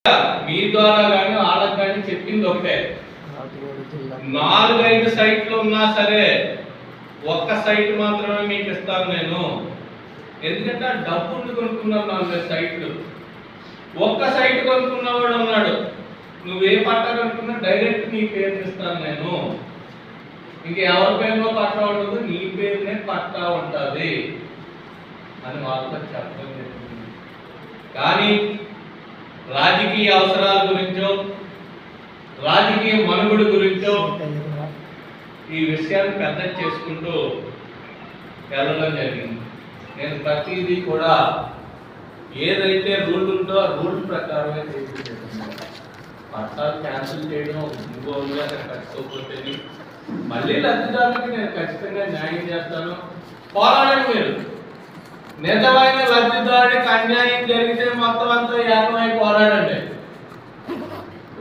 మీ ద్వారా కానీ వాళ్ళకి కానీ చెప్పింది ఒకటే, 4-5 సైట్లు ఉన్నా సరే ఒక్క సైట్ మాత్రమే మీకు ఇస్తాను నేను. ఎందుకంటే ఆ డబ్బులు కొనుక్కున్నాను 4 సైట్లు. ఒక్క సైట్ కొనుక్కున్నవాడు ఉన్నాడు, నువ్వే పట్టా కనుక్కున్నా డైరెక్ట్ నీ పేరు ఇస్తాను నేను, ఇంక ఎవరి పేరులో పట్టా ఉండదు, నీ పేరునే పట్టా ఉంటుంది అని వాళ్ళతో చెప్పడం జరిగింది. కానీ రాజకీయ అవసరాల గురించో రాజకీయ మనుగడ గురించో ఈ విషయాన్ని పెద్ద చేసుకుంటూ వెళ్ళడం జరిగింది. నేను ప్రతిదీ కూడా ఏదైతే రూల్ ఉందో ఆ రూల్ ప్రకారమే చేసుకుంటున్నాను. పట్టాలు క్యాన్సిల్ చేయడం ఇంకోగా కట్టుకోకపోతే మళ్ళీ లబ్ధిదారులకి నేను ఖచ్చితంగా న్యాయం చేస్తాను. పోరాడండి మీరు. నిజమైన లబ్ధిదారుడికి అన్యాయం జరిగితే మొత్తం అంతా ఏకమై పోరాడండి.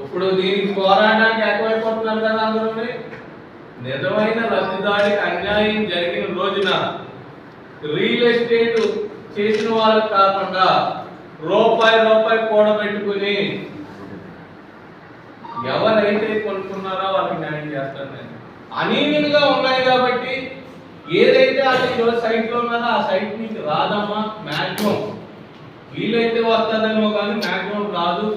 ఇప్పుడు దీనికి పోరాడడానికి ఏకమైపోతున్నారు కదా అందరూ. నిజమైన లబ్ధిదారుడికి అన్యాయం జరిగిన రోజున రియల్ ఎస్టేట్ చేసిన వాళ్ళకి కాకుండా రూపాయి కూడబెట్టుకుని ఎవరైతే కొనుక్కున్నారో వాళ్ళకి న్యాయం చేస్తాను నేను. అనీవెన్గా ఉన్నాయి కాబట్టి ఏదైతే అది సైట్ లో ఉన్నదో ఆ సైట్ నుంచి రాదమ్మా, మాక్సిమం వీలైతే వస్తుందేమో కానీ మాక్సిమం రాదు.